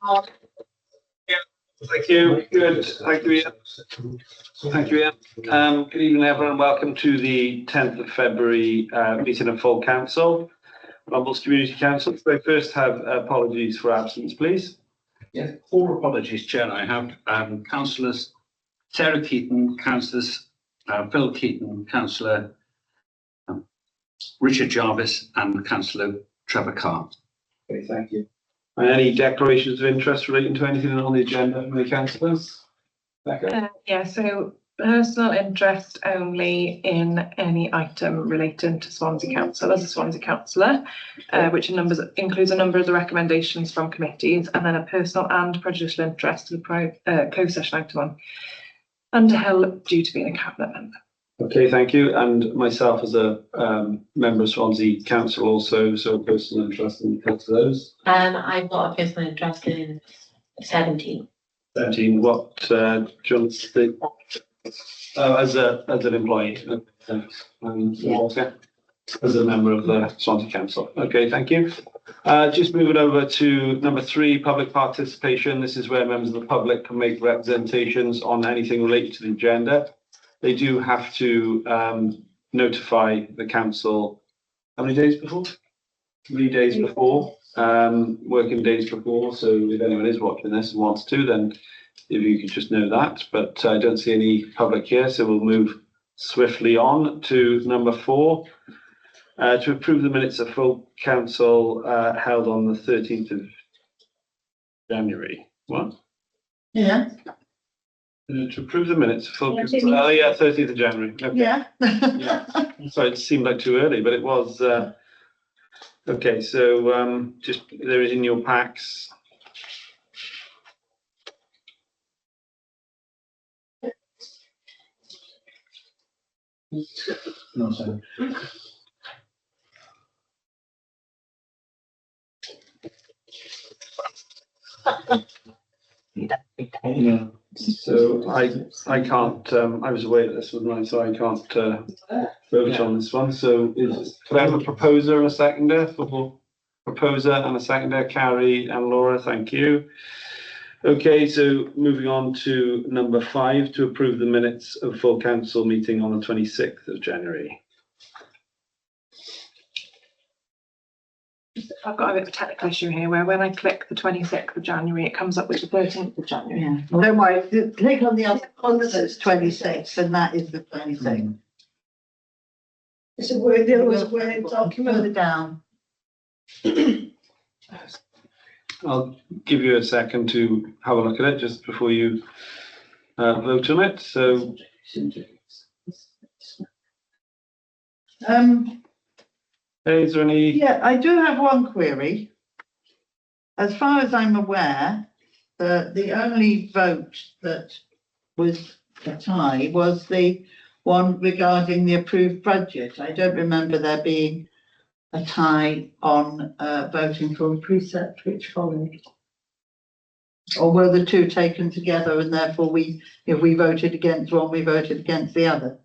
Thank you. Good. Thank you, Ian. Thank you, Ian. Good evening, everyone. Welcome to the 10th of February meeting of full council, Rumbles Community Council. So first have apologies for absence, please. Yes, 4 apologies, Chair. I have councillors Sarah Keaton, councillors Phil Keaton, councillor Richard Jarvis, and councillor Trevor Carr. Okay, thank you. And any declarations of interest relating to anything on the agenda from the councillors? Yeah, so personal interest only in any item relating to Swansea Council as a Swansea councillor, which includes a number of the recommendations from committees, and then a personal and prejudicial interest to the closed session item on Underhill due to being a cabinet member. Okay, thank you. And myself as a member of Swansea Council also, so a personal interest in both of those. I've got a personal interest in 17. 17, what, John, as an employee, thanks. Okay. As a member of the Swansea Council. Okay, thank you. Just moving over to number 3, public participation. This is where members of the public can make representations on anything related to the agenda. They do have to notify the council how many days before? 3 days before, working days before. So if anyone is watching this and wants to, then if you could just know that. But I don't see any public here, so we'll move swiftly on to number 4. To approve the minutes of full council held on the 13th of January. What? Yeah. To approve the minutes of full council. Oh yeah, 13th of January. Okay. Yeah. Yeah. Sorry, it seemed like too early, but it was. Okay, so just there is in your packs. No, sorry. Yeah. So I can't. I was away at this one, so I can't vote on this one. So could I have a proposer and a seconder for proposer and a seconder? Carrie and Laura, thank you. Okay, so moving on to number 5, to approve the minutes of full council meeting on the 26th of January. I've got a bit of a technical issue here where when I click the 26th of January, it comes up with the 13th of January. Yeah. Well, don't worry, click on the other one that's 26, and that is the 26th. It's a word, the other was a word document. Further down. I'll give you a second to have a look at it just before you vote on it. So. Hey, is there any? Yeah, I do have one query. As far as I'm aware, the only vote that was a tie was the one regarding the approved budget. I don't remember there being a tie on voting for a precept which followed. Or were the two taken together and therefore if we voted against one, we voted against the other?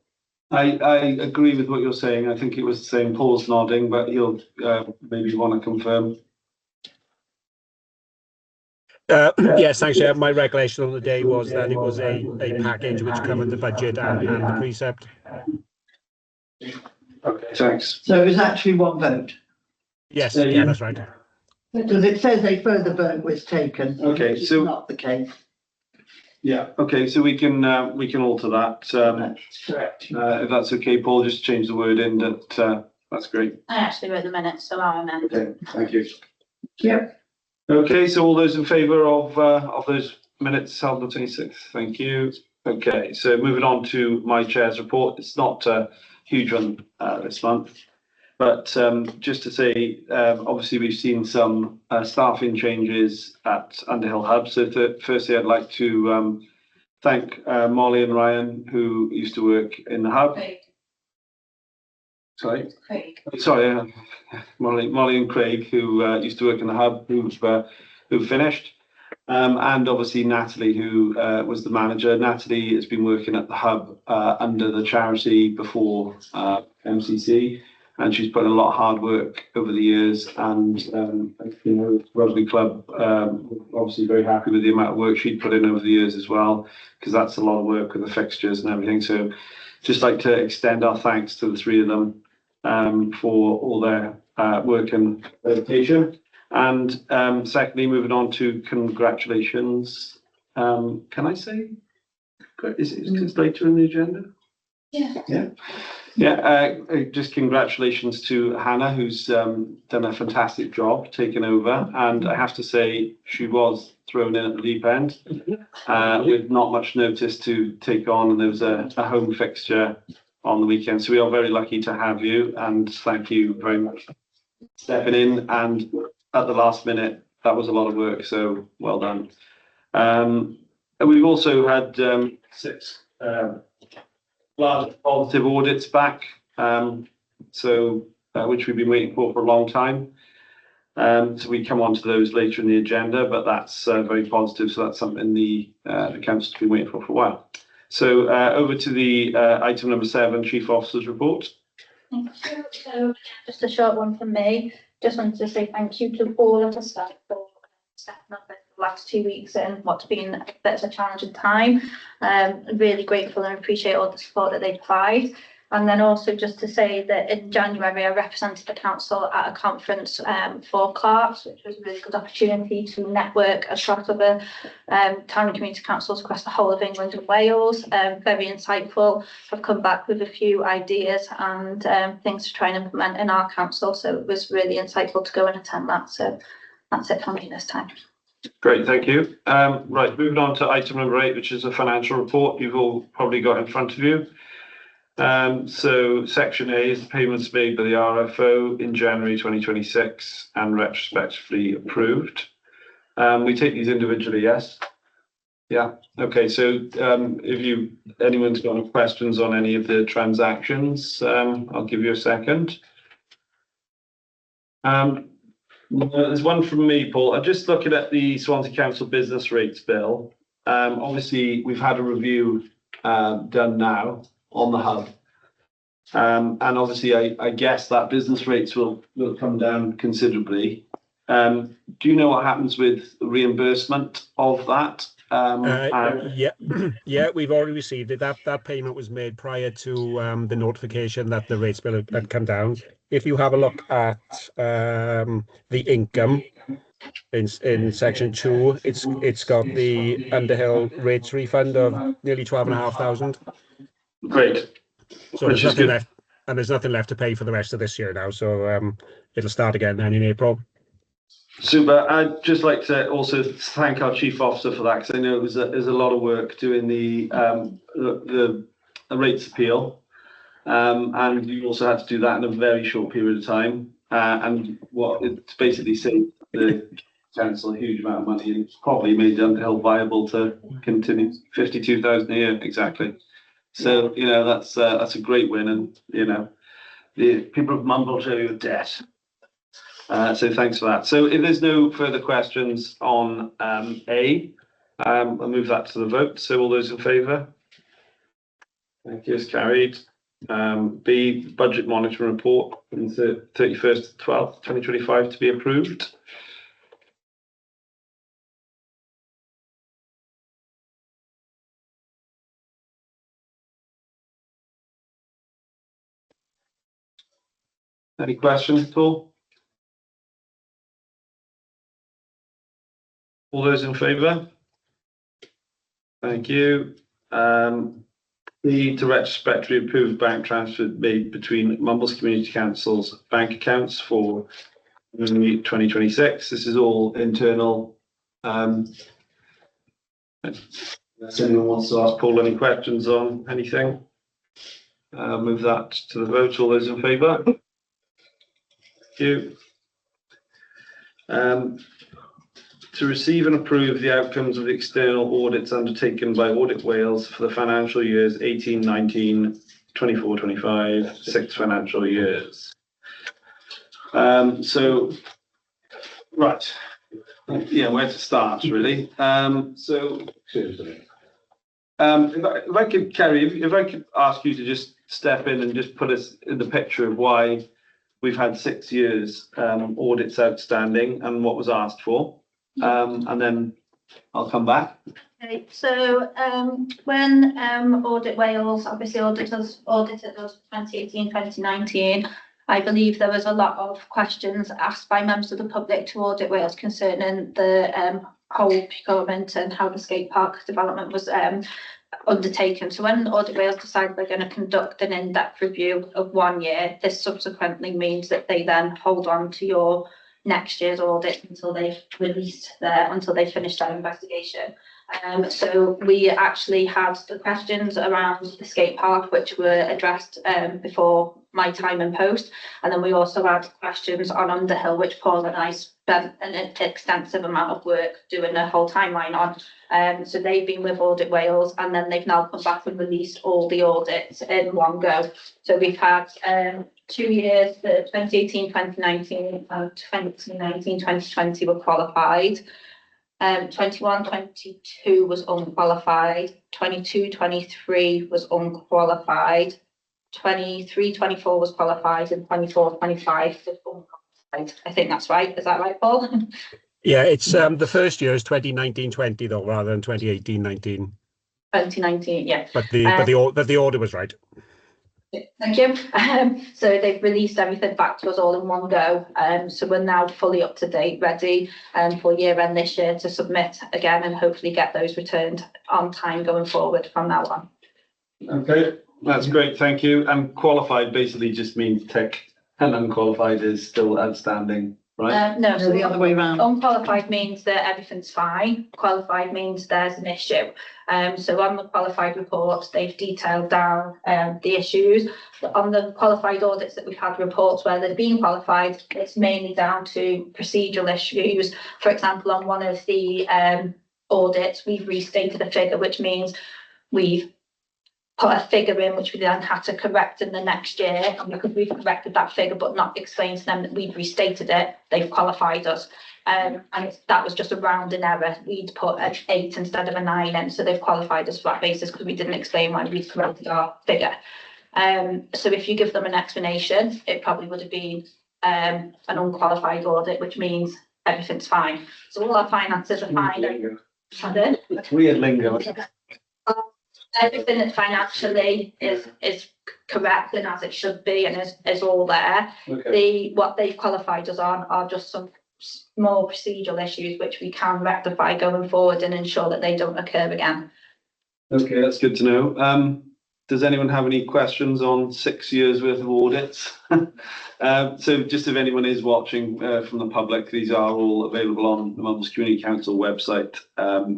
I agree with what you're saying. I think it was the same. Paul's nodding, but he'll maybe want to confirm. Yes, thanks. Yeah, my recollection on the day was that it was a package which covered the budget and the precept. Okay, thanks. So it was actually one vote? Yes, yeah, that's right. Because it says a further vote was taken. Okay, which is so not the case. Yeah, okay, so we can alter that. That's correct. If that's okay, Paul, just change the word in that. That's great. I actually wrote the minutes, so I'll amend. Okay, thank you. Yep. Okay, so all those in favour of those minutes held on the 26th, thank you. Okay, so moving on to my chair's report. It's not a huge one this month, but just to say, obviously we've seen some staffing changes at Underhill Hub. So firstly, I'd like to thank Molly and Ryan, who used to work in the hub. Craig. Sorry? Craig. Sorry, Molly and Craig, who used to work in the hub, who finished. And obviously Natalie, who was the manager. Natalie has been working at the hub under the charity before MCC, and she's put in a lot of hard work over the years. And you know, rugby club obviously very happy with the amount of work she'd put in over the years as well, because that's a lot of work with the fixtures and everything. So just like to extend our thanks to the three of them for all their work and dedication. And secondly, moving on to congratulations. Can I say, is it later in the agenda? Just congratulations to Hannah, who's done a fantastic job taking over. And I have to say, she was thrown in at the deep end with not much notice to take on. And there was a home fixture on the weekend. So we are very lucky to have you, and thank you very much for stepping in. And at the last minute, that was a lot of work. So well done. And we've also had 6 large positive audits back, which we've been waiting for a long time. So we come on to those later in the agenda, but that's very positive. So that's something the council's been waiting for a while. So over to the item number 7, Chief Officer's report. Thank you. So just a short one from me. Just wanted to say thank you to all of the staff for stepping up in the last 2 weeks in what's been a bit of a challenging time. Really grateful and appreciate all the support that they provide. And then also just to say that in January, I represented the council at a conference for clerks, which was a really good opportunity to network across other town and community councils across the whole of England and Wales. Very insightful. I've come back with a few ideas and things to try and implement in our council. So it was really insightful to go and attend that. So that's it from me this time. Great, thank you. Right, moving on to item number 8, which is a financial report you've all probably got in front of you. So section A is the payments made by the RFO in January 2026 and retrospectively approved. We take these individually, yes? Yeah, okay, so if anyone's got any questions on any of the transactions, I'll give you a second. There's one from me, Paul. I'm just looking at the Swansea Council business rates bill. Obviously, we've had a review done now on the hub. And obviously, I guess that business rates will come down considerably. Do you know what happens with reimbursement of that? Yeah, we've already received it. That payment was made prior to the notification that the rates bill had come down. If you have a look at the income in section 2, it's got the Underhill rates refund of nearly 12,500. Great. So there's nothing left, and there's nothing left to pay for the rest of this year now. So it'll start again then in April. Super. I'd just like to also thank our chief officer for that, because I know there's a lot of work doing the rates appeal, and you also had to do that in a very short period of time. And what it's basically saved the council a huge amount of money, and it's probably made Underhill viable to continue 52,000 a year exactly. So that's a great win, and the people of Mumble owe you a debt. So thanks for that. So if there's no further questions on A, I'll move that to the vote. So all those in favour? Thank you, it's carried. B, budget monitoring report from the 31st 12th 2025 to be approved. Any questions at all? All those in favour? Thank you. The to retrospectively approved bank transfer made between Mumbles Community Council's bank accounts for 2026. This is all internal. If anyone wants to ask Paul any questions on anything, move that to the vote. All those in favour? Thank you. To receive and approve the outcomes of the external audits undertaken by Audit Wales for the financial years 18-19, 24-25, 6 financial years. So, right. Yeah, where to start, really? If I could, Kerry, if I could ask you to just step in and just put us in the picture of why we've had 6 years audits outstanding and what was asked for. and then I'll come back. Okay, so when Audit Wales obviously audited us 2018, 2019, I believe there was a lot of questions asked by members of the public to Audit Wales concerning the whole procurement and how the skate park development was undertaken. So when Audit Wales decided they're going to conduct an in-depth review of 1 year, this subsequently means that they then hold on to your next year's audit until they've until they finish their investigation. So we actually had the questions around the skate park, which were addressed before my time in post. And then we also had questions on Underhill, which Paul and I spent an extensive amount of work doing the whole timeline on. So they've been with Audit Wales, and then they've now come back and released all the audits in one go. So we've had 2 years, the 2018, 2019, and 2019, 2020 were qualified. 21, 22 was unqualified, 22, 23 was unqualified, 23, 24 was qualified, and 24, 25 was unqualified. I think that's right. Is that right, Paul? Yeah, it's the first year is 2019-20 though, rather than 2018-19. 2019, yeah. But the order was right. Thank you. So they've released everything back to us all in one go. So we're now fully up to date, ready for year end this year to submit again and hopefully get those returned on time going forward from now on. Okay, that's great. Thank you. And qualified basically just means tick, and unqualified is still outstanding, right? No, No, the other way around. Unqualified means that everything's fine. Qualified means there's an issue. So on the qualified reports, they've detailed down the issues. On the qualified audits that we've had reports where they've been qualified, it's mainly down to procedural issues. For example, on one of the audits, we've restated a figure, which means we've put a figure in which we then had to correct in the next year, and because we've corrected that figure but not explained to them that we'd restated it, they've qualified us. And that was just a rounding error. We'd put an 8 instead of a 9 in, so they've qualified us for that basis because we didn't explain why we'd corrected our figure. So if you give them an explanation, it probably would have been an unqualified audit, which means everything's fine. So all our finances are fine. Pardon? It's weird lingo. Everything that financially is correct and as it should be and is all there. Okay. What they've qualified us on are just some small procedural issues which we can rectify going forward and ensure that they don't occur again. Okay, that's good to know. Does anyone have any questions on 6 years worth of audits? So just if anyone is watching from the public, these are all available on the Mumbles Community Council website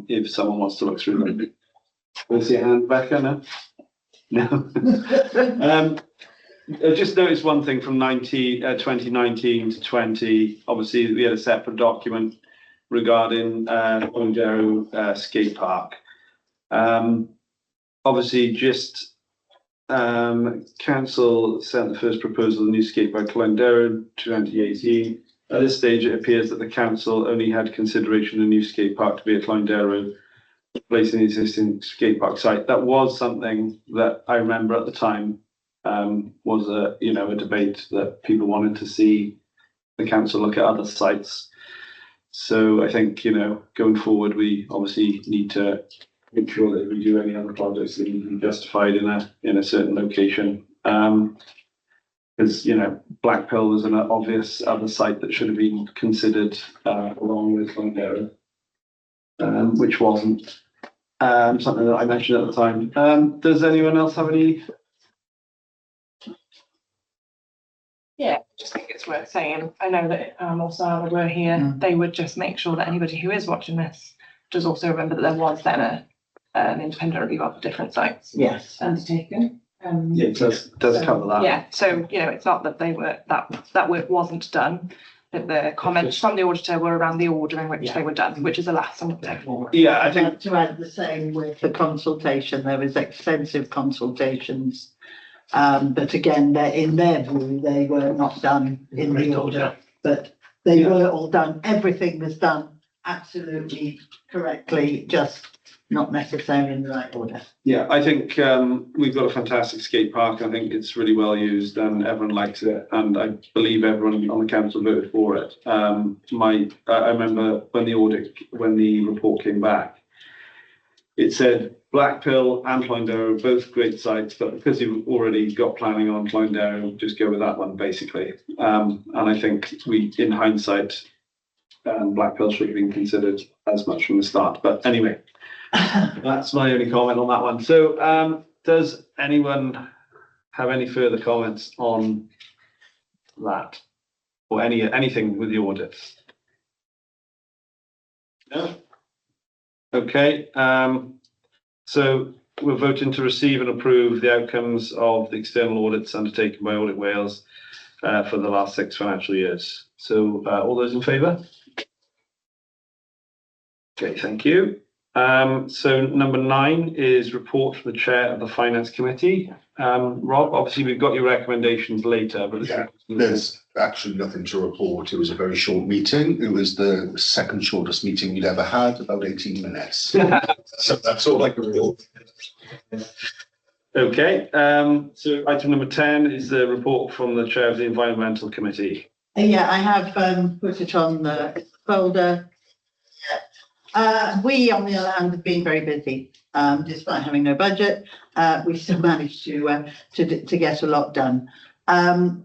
if someone wants to look through them. Where's your hand, Becca? No. I just noticed one thing from 2019 to 20. Obviously, we had a separate document regarding Llanderrow skate park. Obviously, just council sent the first proposal of the new skate park to Llanderrow 2018. At this stage, it appears that the council only had consideration of a new skate park to be at Llanderrow, replacing the existing skate park site. That was something that I remember at the time was a debate that people wanted to see the council look at other sites. So I think going forward we obviously need to make sure that if we do any other projects that need to be justified in a certain location. Because Blackpill was an obvious other site that should have been considered along with Llanderrow, which wasn't. Something that I mentioned at the time. Does anyone else have any? Yeah, I just think it's worth saying. I know that also Sarah were here. They would just make sure that anybody who is watching this does also remember that there was then an independent review of different sites. Yes. Undertaken. Yeah, it does cover that. Yeah, so it's not that they were that work wasn't done. That the comments from the auditor were around the order in which they were done, which is the last thing. Yeah, I I'd think like to add the same with the consultation. There was extensive consultations. But again, in their view, they were not done in the order, but they were all done. Everything was done absolutely correctly, just not necessarily in the right order. Yeah, I think we've got a fantastic skate park. I think it's really well used and everyone likes it. And I believe everyone on the council voted for it. I remember when the report came back, it said Blackpill and Clondero, both great sites, but because you've already got planning on Clondero, just go with that one basically. And I think in hindsight, Blackpill should have been considered as much from the start. But anyway, that's my only comment on that one. So does anyone have any further comments on that or anything with the audits? No? Okay. So we're voting to receive and approve the outcomes of the external audits undertaken by Audit Wales for the last 6 financial years. So all those in favour? Okay, thank you. So number 9 is report from the chair of the finance committee. Rob, obviously we've got your recommendations later, but There's actually nothing to report. It was a very short meeting. It was the second shortest meeting we'd ever had, about 18 minutes. So that's all I can report. Okay, so item number 10 is the report from the chair of the environmental committee. Yeah, I have put it on the folder. We, on the other hand, have been very busy. Despite having no budget, we still managed to get a lot done.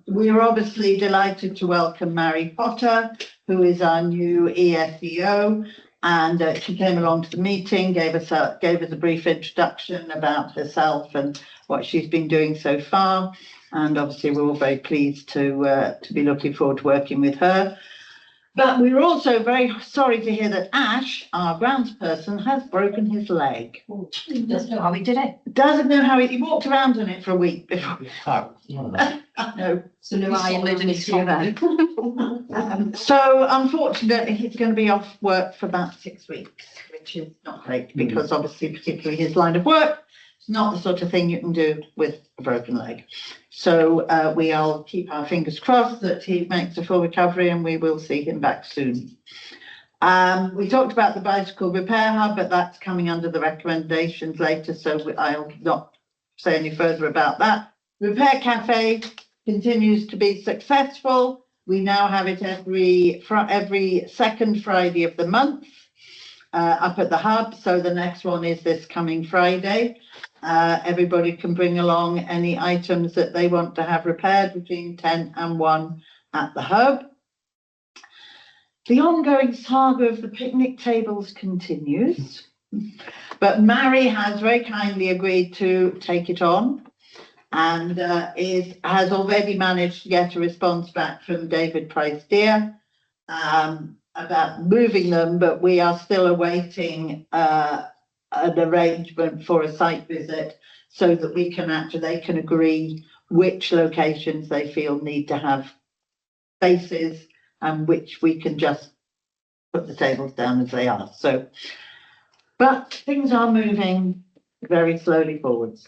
We are obviously delighted to welcome Mary Potter, who is our new ESEO, and she came along to the meeting, gave us a brief introduction about herself and what she's been doing so far. And obviously, we're all very pleased to be looking forward to working with her. But we were also very sorry to hear that Ash, our grounds person, has broken his leg. Doesn't know how he did it. Doesn't know how he walked around on it for a week before. No. So no, I lived in his then. So unfortunately, he's going to be off work for about 6 weeks, which is not great because obviously, particularly his line of work, it's not the sort of thing you can do with a broken leg. So we'll keep our fingers crossed that he makes a full recovery and we will see him back soon. We talked about the bicycle repair hub, but that's coming under the recommendations later, so I'll not say any further about that. Repair Cafe continues to be successful. We now have it every second Friday of the month up at the hub. So the next one is this coming Friday. Everybody can bring along any items that they want to have repaired between 10 and 1 at the hub. The ongoing saga of the picnic tables continues, but Mary has very kindly agreed to take it on and has already managed to get a response back from David Price-Deer about moving them, but we are still awaiting an arrangement for a site visit so that they can agree which locations they feel need to have spaces and which we can just put the tables down as they are. So, but things are moving very slowly forwards.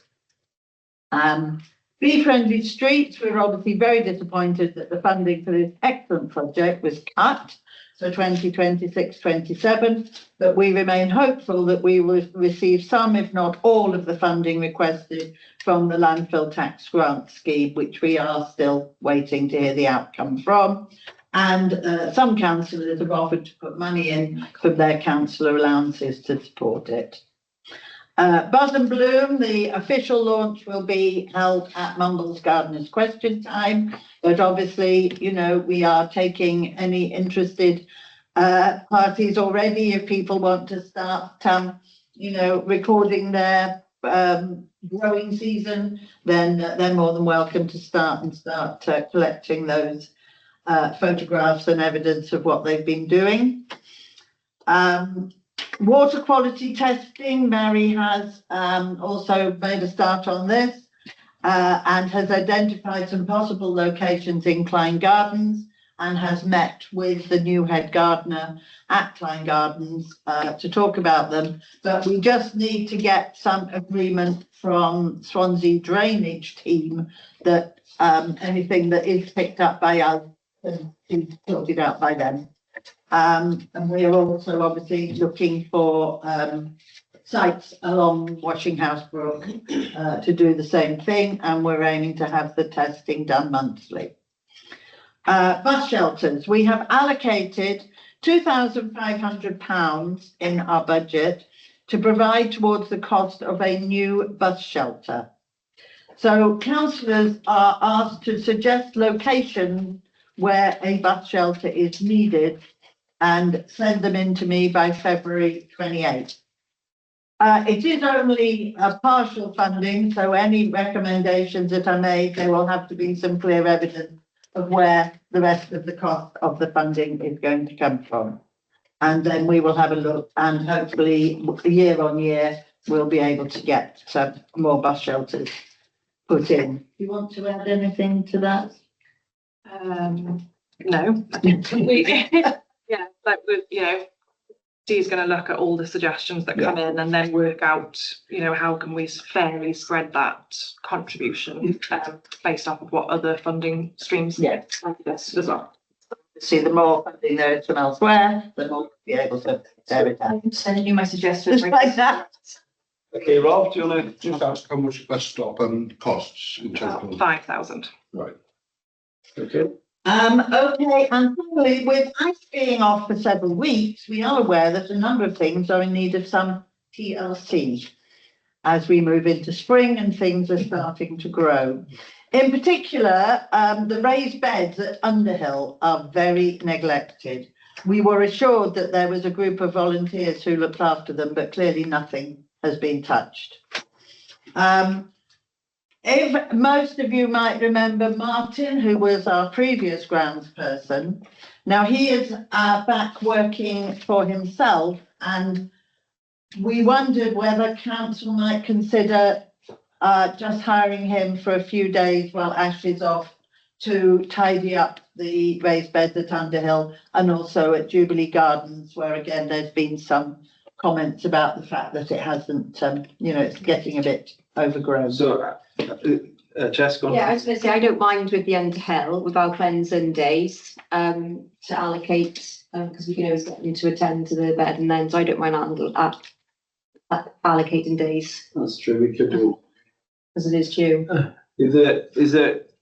Bee Friendly Streets, we're obviously very disappointed that the funding for this excellent project was cut. So 2026-27, but we remain hopeful that we will receive some, if not all, of the funding requested from the landfill tax grant scheme, which we are still waiting to hear the outcome from. And some councillors have offered to put money in from their councillor allowances to support it. Buzz and Bloom, the official launch will be held at Mumbles Gardeners Question Time. But obviously, you know, we are taking any interested parties already. If people want to start, you know, recording their growing season, then they're more than welcome to start collecting those photographs and evidence of what they've been doing. Water quality testing, Mary has also made a start on this and has identified some possible locations in Klein Gardens and has met with the new head gardener at Klein Gardens to talk about them. But we just need to get some agreement from Swansea Drainage team that anything that is picked up by us can be sorted out by them. And we are also obviously looking for sites along Washing House Brook to do the same thing, and we're aiming to have the testing done monthly. Bus shelters, we have allocated £2,500 in our budget to provide towards the cost of a new bus shelter. So councillors are asked to suggest locations where a bus shelter is needed and send them in to me by February 28th. It is only a partial funding, so any recommendations that are made, there will have to be some clear evidence of where the rest of the cost of the funding is going to come from. And then we will have a look, and hopefully year on year, we'll be able to get some more bus shelters put in. Do you want to add anything to that? No. Yeah, like, you know, Dee's going to look at all the suggestions that come in and then work out, you know, how can we fairly spread that contribution based off of what other funding streams like this as well. See, the more funding there is from elsewhere, the more we'll be able to tear it down. I'm sending you my suggestions. Just like that. Okay, Rob, do you want Just to? ask how much bus stop costs in total. 5,000. Right. Okay. Okay, and finally, with ice being off for several weeks, we are aware that a number of things are in need of some TLC as we move into spring and things are starting to grow. In particular, the raised beds at Underhill are very neglected. We were assured that there was a group of volunteers who looked after them, but clearly nothing has been touched. If most of you might remember Martin, who was our previous grounds person, now he is back working for himself, and we wondered whether council might consider just hiring him for a few days while Ash is off to tidy up the raised beds at Underhill and also at Jubilee Gardens, where again there's been some comments about the fact that it hasn't, you know, it's getting a bit overgrown. So, Jess, go on. Yeah, I was going to say, I don't mind with the Underhill with our cleansing days to allocate, because we can always get them to attend to the bed and then, so I don't mind allocating days That's true, we could do. as it is due. Is it,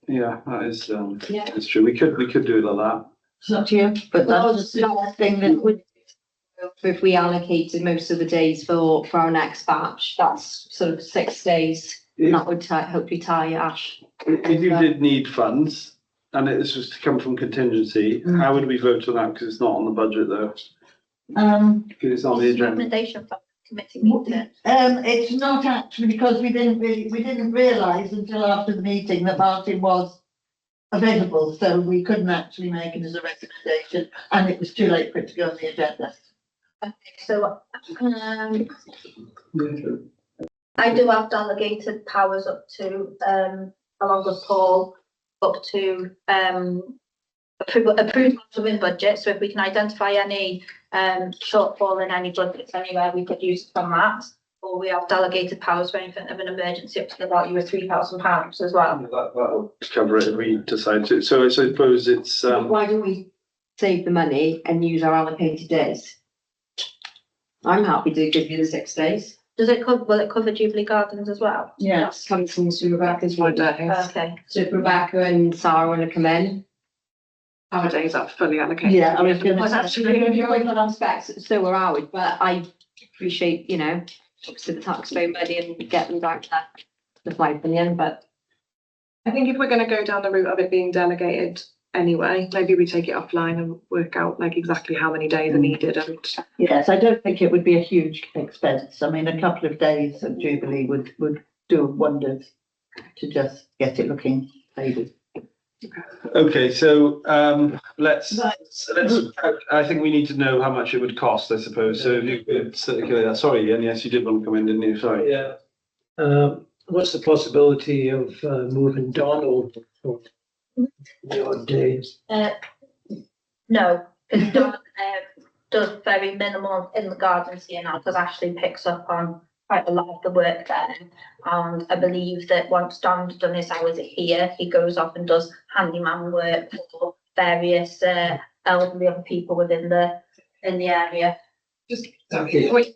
yeah, that is, Yeah. it's true, we could do it like that. It's up to you, but Well, that's it's the not- thing that would. If we allocated most of the days for our next batch, that's sort of 6 days. And that would hopefully tie Ash. If you did need funds, and this was to come from contingency, how would we vote on that? Because it's not on the budget though, because it's on the agenda. Recommendation from committee meeting. It's not actually, because we didn't realise until after the meeting that Martin was available, so we couldn't actually make it as a recommendation, and it was too late for it to go on the agenda. So, I do have delegated powers up to, along with Paul, up to, approved within budget. So if we can identify any, shortfall in any budgets anywhere, we could use from that. Or we have delegated powers for anything of an emergency up to the value of £3,000 as well. That'll cover it if we decide to. So I suppose it's, Why don't we save the money and use our allocated days? I'm happy to give you the 6 days. Does it cover, will it cover Jubilee Gardens as well? That's coming from Rebecca's My one. days. Okay. So if Rebecca and Sarah want to come in. Our days are fully allocated. Yeah, I was gonna Well, say. actually, if you're on our specs, so are ours, but I appreciate, you know, obviously the taxpayer money and get them down to the 5 million, but. I think if we're going to go down the route of it being delegated anyway, maybe we take it offline and work out like exactly how many days are needed and Yes, I don't think it would be a huge expense. I mean, a couple of days at Jubilee would do wonders to just get it looking tidy. okay, so, let's, Right. I think we need to know how much it would cost, I suppose. So if you could circulate that, sorry, and yes, you did want to come in, didn't you? Sorry. Yeah. What's the possibility of moving Donald for the odd days? No, because Don does very minimal in the gardens here now, because Ashley picks up on quite a lot of the work there. And I believe that once Don's done his hours here, he goes off and does handyman work for various elderly young people in the area. Just, wait.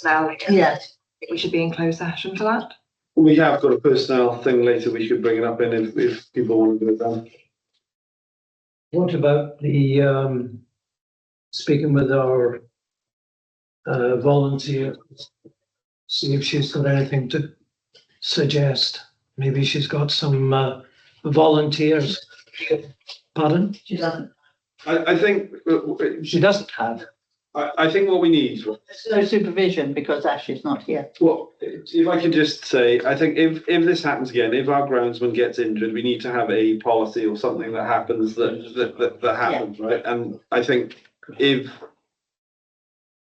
Now, Yes. we should be in closed session for that. We have got a personnel thing later. We should bring it up in if people want to do it then. What about the, speaking with our volunteer, see if she's got anything to suggest. Maybe she's got some volunteers. Pardon? She doesn't. I think, She doesn't have. I think what we need, There's no supervision because Ashley's not here. well, if I could just say, I think if this happens again, if our groundsman gets injured, we need to have a policy or something that happens that happens, right? And I think if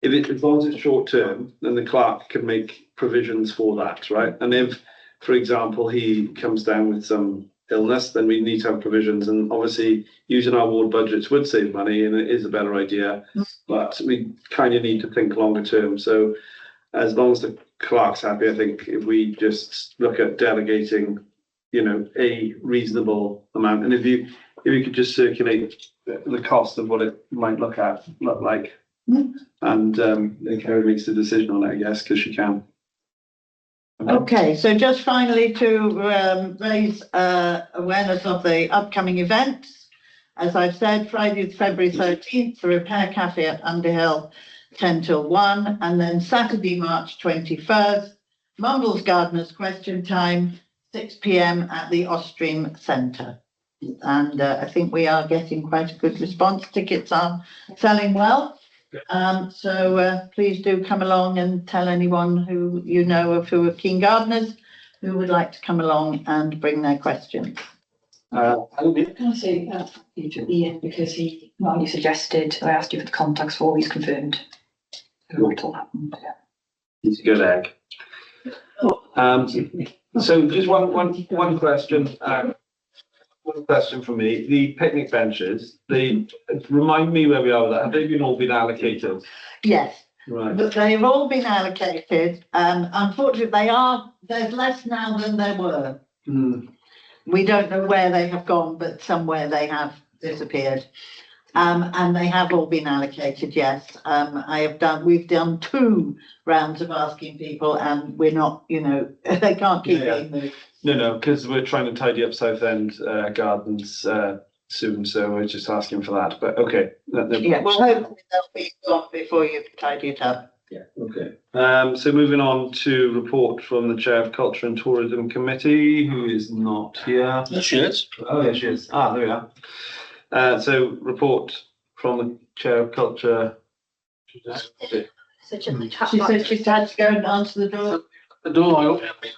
as long as it's short term, then the clerk can make provisions for that, right? And if, for example, he comes down with some illness, then we need to have provisions. And obviously, using our ward budgets would save money, and it is a better idea. But we kind of need to think longer term. So, as long as the clerk's happy, I think if we just look at delegating, a reasonable amount, and if you could just circulate the cost of what it might look like. And then Kerry makes the decision on it, I guess, because she can. Okay, so just finally to raise awareness of the upcoming events. As I've said, Friday, February 13th, the Repair Cafe at Underhill, 10 till 1, and then Saturday, March 21st, Mumbles Gardeners Question Time, 6 p.m. at the Ostream Centre. And I think we are getting quite a good response. Tickets are selling well. So please do come along and tell anyone who you know of who are keen gardeners who would like to come along and bring their questions. Can I say thank you to Ian because he not only suggested, I asked you for the contacts for all these confirmed. So it'll happen. Yeah. He's a good egg. So just one question. One question for me, the picnic benches, they remind me where we are with that. Have they all been allocated? Yes, Right. but they've all been allocated. Unfortunately, there's less now than there were. We don't know where they have gone, but somewhere they have disappeared. And they have all been allocated, yes. We've done 2 rounds of asking people and we're not, they can't keep being moved. No, because we're trying to tidy up Southend Gardens soon, so we're just asking for that. But okay. Yeah, well, hopefully they'll be gone before you tidy it up. Yeah. Okay. So moving on to report from the Chair of Culture and Tourism Committee, who is not here. There she is. Oh, yeah, she is. There we are. So report from the Chair of Culture. So just the chat She box. said she's had to go and answer the door. The door I opened.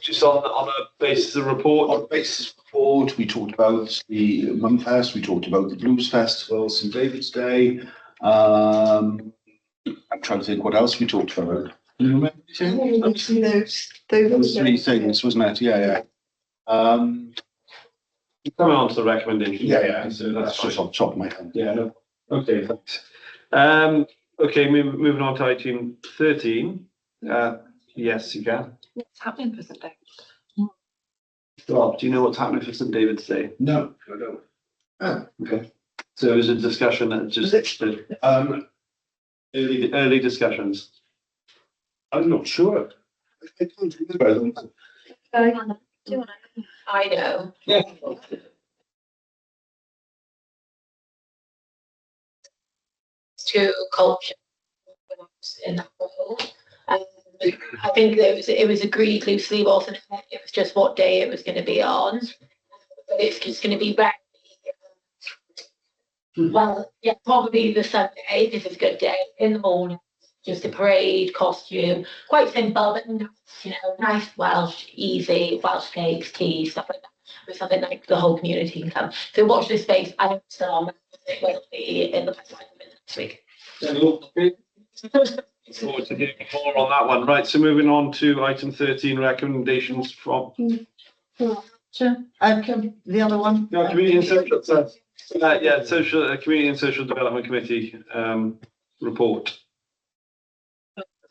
Just on a basis of report. On the basis of report, we talked about the Mumfest, we talked about the Blues Festival, St David's Day. I'm trying to think what else we talked about. Do you remember anything? Those 3 things, wasn't it? Yeah. Coming on to the recommendation. Yeah. So That's just off the top of my head. Yeah, no. Okay, thanks. Okay, moving on to item 13. Yes, you can. What's happening for St. David's? Rob, do you know what's happening for St David's Day? No, I don't. Oh, Okay. So it was a discussion that just early discussions. I'm not sure. I can't remember. I know. Yeah. To culture in that role. I think it was agreed loosely, wasn't it? It was just what day it was going to be on. But it's just going to be very, well, yeah, probably the Sunday. This is a good day in the morning. Just a parade, costume, quite simple, but nice Welsh, easy Welsh cakes, tea, stuff like that. With something like the whole community can come. So watch this space. I hope still on. It will be in the pipeline next week. Forward to hearing more on that one. Right, so moving on to item 13, recommendations from. Sure. The other one? No, community and social, community and social development committee, report.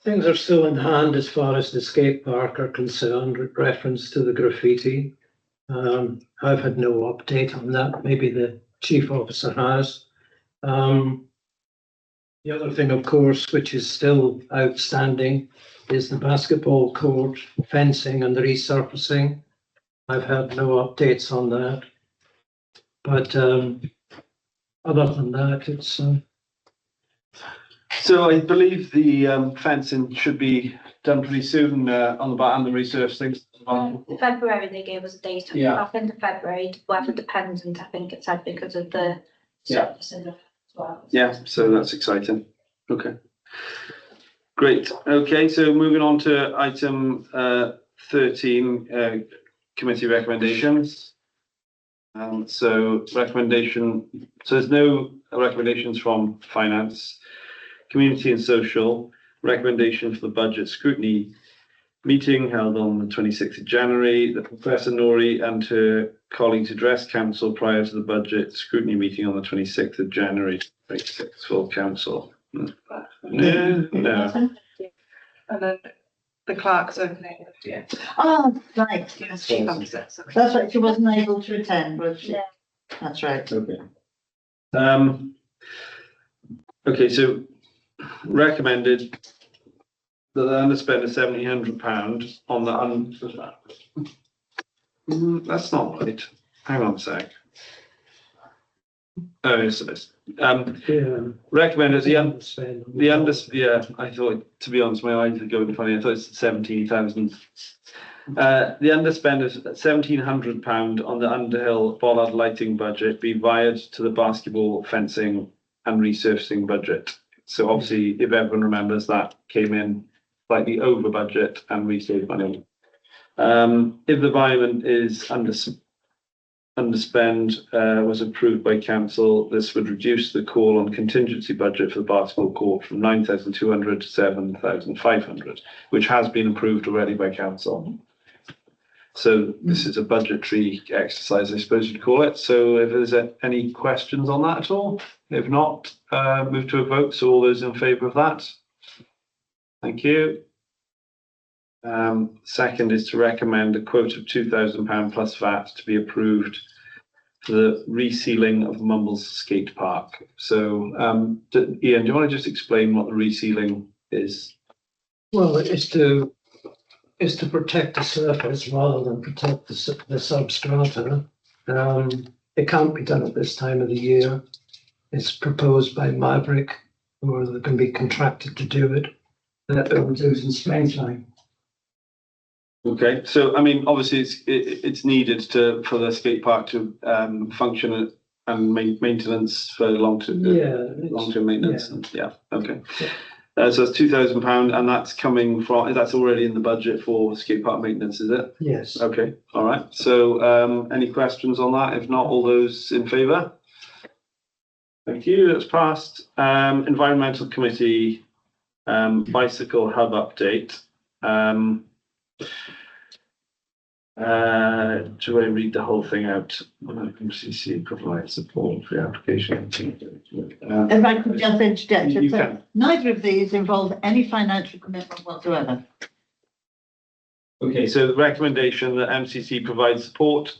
Things are still in hand as far as the skate park are concerned, with reference to the graffiti. I've had no update on that. Maybe the chief officer has. The other thing, of course, which is still outstanding, is the basketball court fencing and the resurfacing. I've had no updates on that. But other than that, it's So I believe the fencing should be done pretty soon on the back and the resurfacing. February, they gave us a date, Yeah. back end of February, weather dependent, I think it said, because of the Yeah. surface as well. Yeah, so that's exciting. Okay. Great. Okay, so moving on to item 13, committee recommendations. So there's no recommendations from finance, community and social, recommendation for the budget scrutiny meeting held on the 26th of January. The Professor Nori and her colleagues addressed council prior to the budget scrutiny meeting on the 26th of January. 26th full council. No. And then the clerk's opening. Yeah. Oh, right. Yes, chief officer, sorry. That's right. She wasn't able to attend, was she? Yeah. That's right. Okay. Okay, so recommended that the underspend is £1,700 on the that's not right. Hang on a sec. Oh, yes, it is. Recommended I thought, to be honest, my eyes are going funny. I thought it's 17,000. The underspend is £1,700 on the Underhill bollard lighting budget be wired to the basketball fencing and resurfacing budget. So obviously, if everyone remembers, that came in slightly over budget and we saved money. If the environment is underspend was approved by council, this would reduce the call on contingency budget for the basketball court from 9,200 to 7,500, which has been approved already by council. So this is a budgetary exercise, I suppose you'd call it. So if there's any questions on that at all, if not, move to a vote. So all those in favour of that? Thank you. Second is to recommend a quote of £2,000 plus VAT to be approved for the resealing of Mumbles Skate Park. So, Ian, do you want to just explain what the resealing is? well, it's to protect the surface rather than protect the substrata. It can't be done at this time of the year. It's proposed by Maverick, or they can be contracted to do it. That will do it in springtime. Okay, so I mean, obviously, it's needed for the skate park to function and maintenance for long-term maintenance. Yeah. Okay. So it's £2,000, and that's coming from. That's already in the budget for skate park maintenance, is it? Yes. Okay. All right. So, any questions on that? If not, all those in favour? Thank you. That's passed. Environmental Committee bicycle hub update. Do I read the whole thing out? MCC provides support for the application. If I could just interject, You so can. neither of these involve any financial commitment whatsoever. Okay, so the recommendation that MCC provides support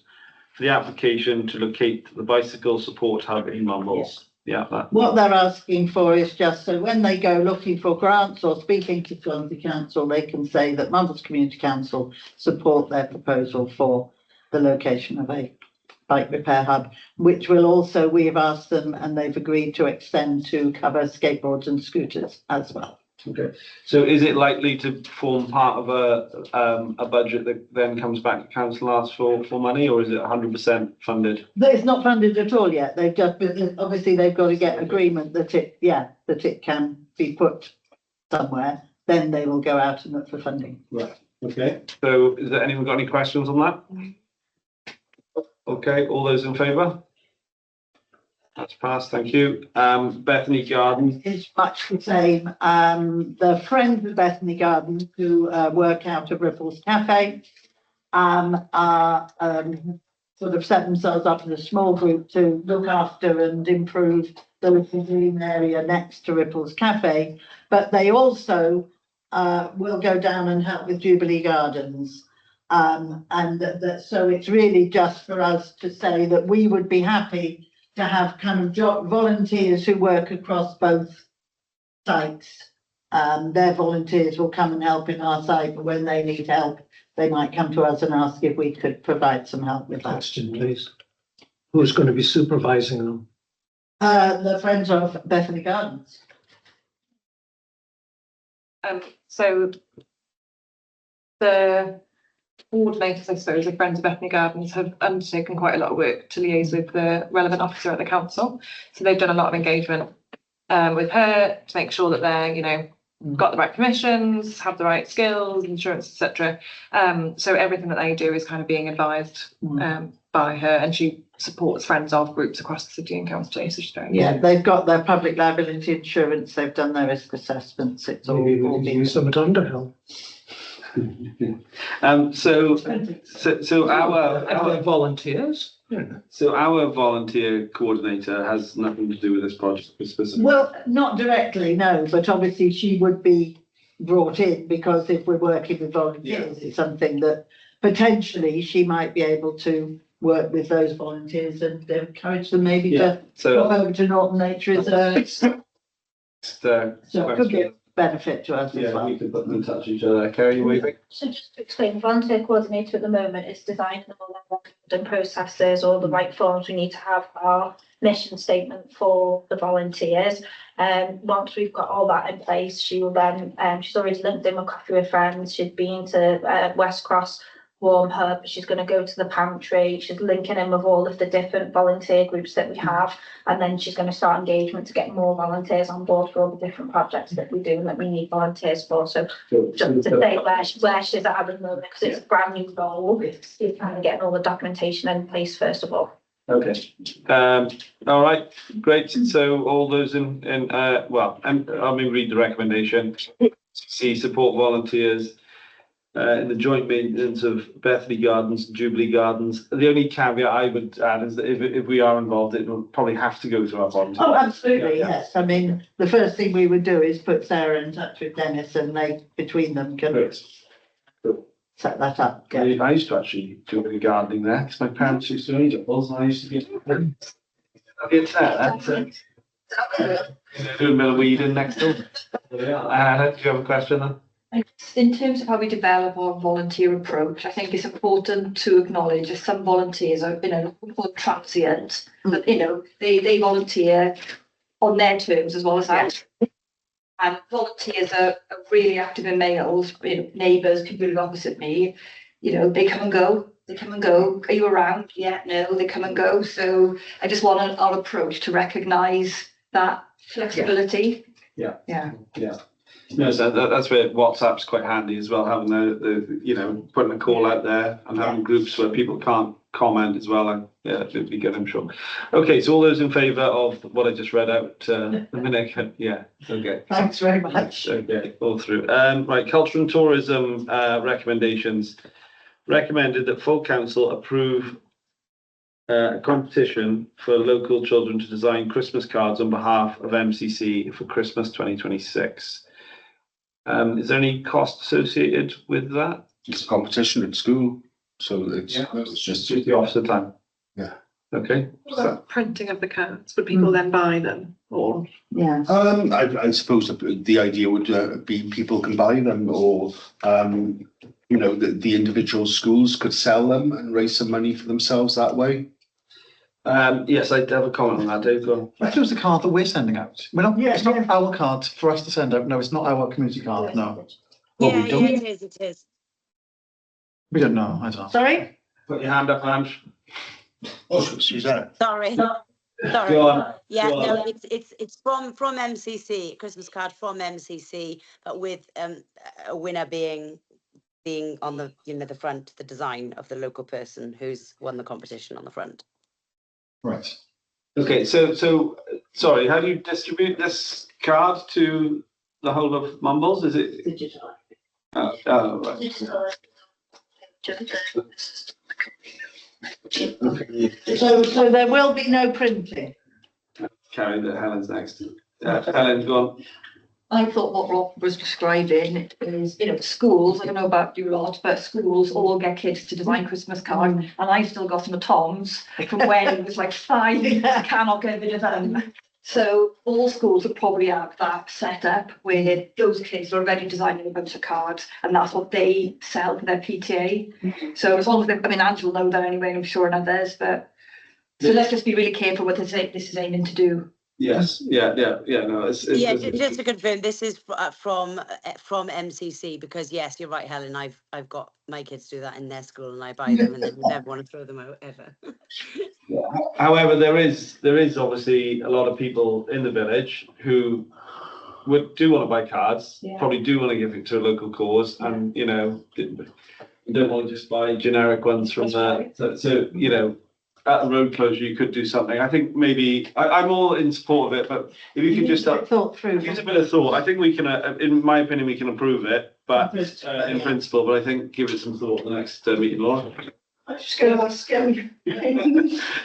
for the application to locate the bicycle support hub in Mumbles. Yeah, that. What they're asking for is just so when they go looking for grants or speaking to Swansea Council, they can say that Mumbles Community Council support their proposal for the location of a bike repair hub, which will also, we have asked them and they've agreed to extend to cover skateboards and scooters as well. Okay, so is it likely to form part of a budget that then comes back to council and asks for money, or is it 100% funded? But it's not funded at all yet. They've just, obviously they've got to get agreement that it can be put somewhere. Then they will go out and look for funding. Right. Okay, so is there anyone got any questions on that? Okay, all those in favour? That's passed, thank you. Bethany Garden. It's much the same. The friends of Bethany Garden who work out of Ripples Cafe sort of set themselves up in a small group to look after and improve the little green area next to Ripples Cafe. But they also will go down and help with Jubilee Gardens. So it's really just for us to say that we would be happy to have kind of volunteers who work across both sites. Their volunteers will come and help in our site, but when they need help, they might come to us and ask if we could provide some help with that. Question, please. Who's going to be supervising them? The Friends of Bethany Gardens. So the coordinators, I suppose, of Friends of Bethany Gardens have undertaken quite a lot of work to liaise with the relevant officer at the council. So they've done a lot of engagement with her to make sure that they're, you know, got the right permissions, have the right skills, insurance, etc. So everything that they do is kind of being advised by her, and she supports Friends of groups across the city and county. So she's very they've got their public liability insurance, they've done their risk assessments, it's all Maybe we can been use them at Underhill. So our volunteers. So our volunteer coordinator has nothing to do with this project specifically. Well, not directly, no, but obviously she would be brought in because if we're working with volunteers, it's something that potentially she might be able to work with those volunteers and encourage them maybe to So pop over to Norton Nature Reserve. So it could be a question. benefit to us as Yeah, well. we could put them in touch with each other. Kerry, you waving? So just to explain, volunteer coordinator at the moment is designing all the processes, all the right forms we need to have our mission statement for the volunteers. Once we've got all that in place, she will then, she's already linked in with Coffee with Friends, she's been to West Cross Warm Hub, she's going to go to the pantry, she's linking in with all of the different volunteer groups that we have, and then she's going to start engagement to get more volunteers on board for all the different projects that we do and that we need volunteers for. So just to say where she's at the moment, because it's a brand new role, it's kind of getting all the documentation in place first of all. Okay. All right, great. So all those in well, let me read the recommendation. See, support volunteers in the joint maintenance of Bethany Gardens and Jubilee Gardens. The only caveat I would add is that if we are involved, it will probably have to go through our volunteers. Oh, absolutely, yes. I mean, the first thing we would do is put Sarah in touch with Dennis and they, between them, can set that up. Yeah. I used to actually do a bit of gardening there because my parents used to eat apples and I used to be doing a bit of weeding next door. Do you have a question then? In terms of how we develop our volunteer approach, I think it's important to acknowledge that some volunteers are, transient, but, they volunteer on their terms as well as ours. And volunteers are really active in males, neighbours, people who live opposite me, they come and go. Are you around? Yeah, no, they come and go. So I just want our approach to recognise that flexibility. Yeah. Yeah. No, so that's where WhatsApp's quite handy as well, having the putting a call out there and having groups where people can't comment as well. And it'd be good, I'm sure. Okay, so all those in favour of what I just read out a minute, yeah, okay. Thanks very much. Okay, all through. Right, culture and tourism recommendations. Recommended that full council approve a competition for local children to design Christmas cards on behalf of MCC for Christmas 2026. Is there any cost associated with that? It's a competition at school, so it's just the officer time. Yeah. Okay. printing of the cards. Would people then buy them or? Yeah. I suppose the idea would be people can buy them, or the individual schools could sell them and raise some money for themselves that way. Yes, I'd have a comment on that, Dave. Go on. I thought it was the card that we're sending out. It's not our card for us to send out. No, it's not our community card. No. Well, we don't. It is. We don't know. I don't know. Sorry? Put your hand up, Ange. Oh, Suzanne. Sorry. Go Sorry. on. Yeah, Go on. no, it's from MCC, Christmas card from MCC, but with a winner being on the the front, the design of the local person who's won the competition on the front. Right. Okay, so sorry, how do you distribute this card to the whole of Mumbles? Is it Digital. right. Digital. So there will be no printing. Carry that Helen's next. Helen, go on. I thought what Rob was describing is, schools, I don't know about you lot, but schools all get kids to design Christmas cards, and I've still got some Toms from when it was like 5, cannot get rid of them. So all schools would probably have that set up where those kids are already designing a bunch of cards, and that's what they sell to their PTA. So as long as Ange will know that anyway, and I'm sure and others, but so let's just be really careful what this is aiming to do. Yes, yeah, no, Just to confirm, this is from MCC, because yes, you're right, Helen, I've got my kids do that in their school and I buy them and they would never want to throw them out ever. However, there is obviously a lot of people in the village who do want to buy cards, probably do want to give it to a local cause, and you don't want to just buy generic ones from so at the road closure you could do something. I think maybe I'm all in support of it, but if you could just thought through. use a bit of thought, I think we can, in my opinion, we can approve it, but in principle, but I think give it some thought the next meeting, Laura. I'm just going to ask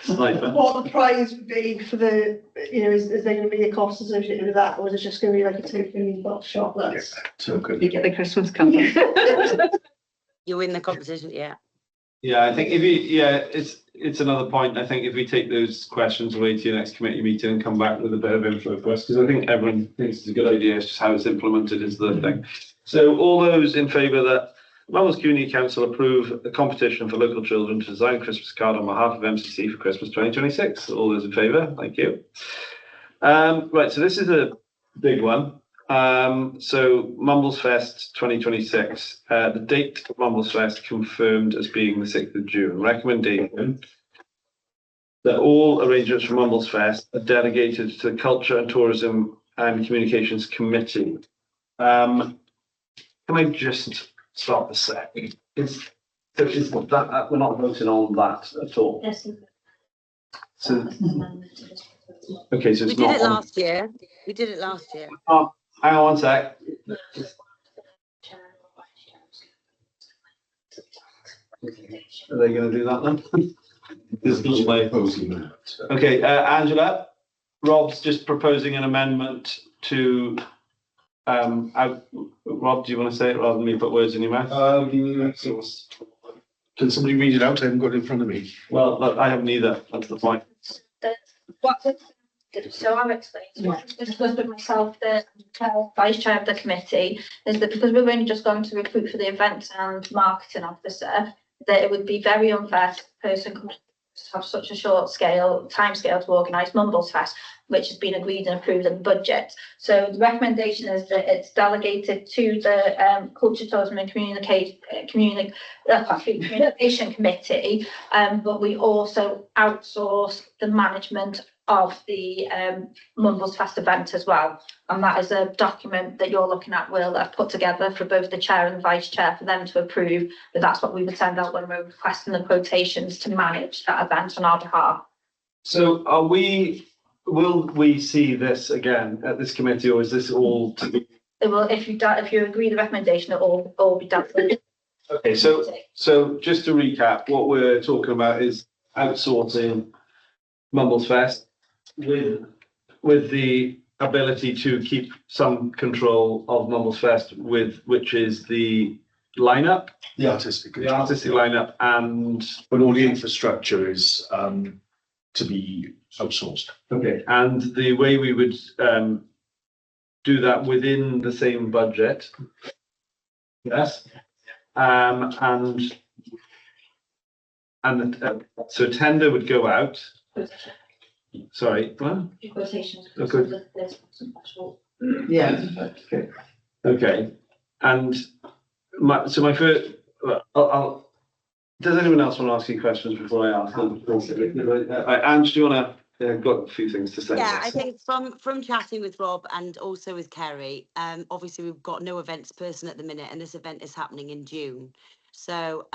Sniper. what the prize would be for the, is there going to be a cost associated with that, or is it just going to be like a token box shop? That's So good. You get the Christmas card. You win the competition, yeah. Yeah, I think it's another point. I think if we take those questions away to your next committee meeting and come back with a bit of info for us, because I think everyone thinks it's a good idea. It's just how it's implemented is the thing. So all those in favour that Mumbles Community Council approve a competition for local children to design a Christmas card on behalf of MCC for Christmas 2026. All those in favour, thank you. Right, so this is a big one. So Mumbles Fest 2026, the date of Mumbles Fest confirmed as being the 6th of June. Recommendation that all arrangements for Mumbles Fest are delegated to the Culture and Tourism and Communications Committee. Can I just stop a sec? Is that we're not voting on that at all? So, okay, so it's We not did it on. last year. We did it last year. Hang on one sec. Are they going to do that then? This is my okay, Angela. Rob's just proposing an amendment to. Rob, do you want to say it rather than me put words in your mouth? Can somebody read it out? I haven't got it in front of me. Well, look, I haven't either. That's the point. So I've explained, discussed with myself, the vice chair of the committee, is that because we've only just gone to recruit for the events and marketing officer, that it would be very unfair to the person to have such a short time scale to organise Mumbles Fest, which has been agreed and approved in the budget. So the recommendation is that it's delegated to the Culture, Tourism and Communication Committee, but we also outsource the management of the Mumbles Fest event as well. And that is a document that you're looking at, Will, that I've put together for both the chair and the vice chair for them to approve. But that's what we would send out when we're requesting the quotations to manage that event on our behalf. So will we see this again at this committee, or is this all to be? It will, if you agree the recommendation, it will all be done. Okay, so just to recap, what we're talking about is outsourcing Mumbles Fest with the ability to keep some control of Mumbles Fest, which is the lineup, The artistic. lineup, and But all the infrastructure is to be outsourced. okay, and the way we would do that within the same budget. Yes, and so tender would go out. Sorry, what? Quotations. Okay. Yeah. Okay, and my first, I'll does anyone else want to ask you questions before I ask them? Ange, do you want to, got a few things to say. Yeah, I think from chatting with Rob and also with Kerry, obviously we've got no events person at the minute, and this event is happening in June. So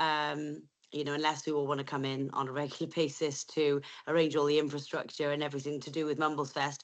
you know, unless we all want to come in on a regular basis to arrange all the infrastructure and everything to do with Mumblesfest,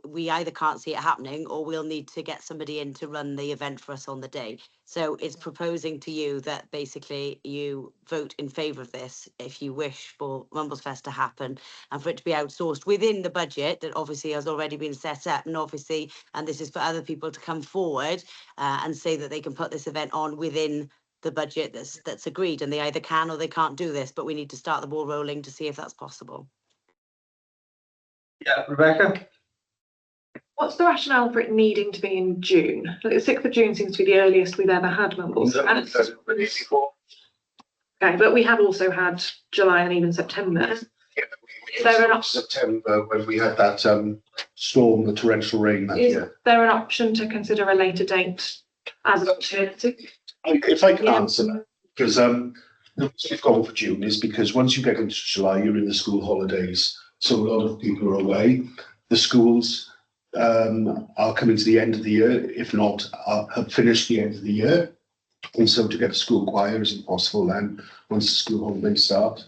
we either can't see it happening or we'll need to get somebody in to run the event for us on the day. So it's proposing to you that basically you vote in favour of this if you wish for Mumblesfest to happen and for it to be outsourced within the budget that obviously has already been set up, and obviously, and this is for other people to come forward and say that they can put this event on within the budget that's agreed, and they either can or they can't do this, but we need to start the ball rolling to see if that's possible. Yeah, Rebecca? What's the rationale for it needing to be in June? Like the 6th of June seems to be the earliest we've ever had Mumblesfest. Okay, but we have also had July and even September. Is there an option? September, when we had that storm, the torrential rain that Is year. there an option to consider a later date as an alternative? If I can answer that, because the reason we've gone for June is because once you get into July, you're in the school holidays. So a lot of people are away. The schools are coming to the end of the year, if not have finished the end of the year. And so to get a school choir is impossible then once the school holidays start.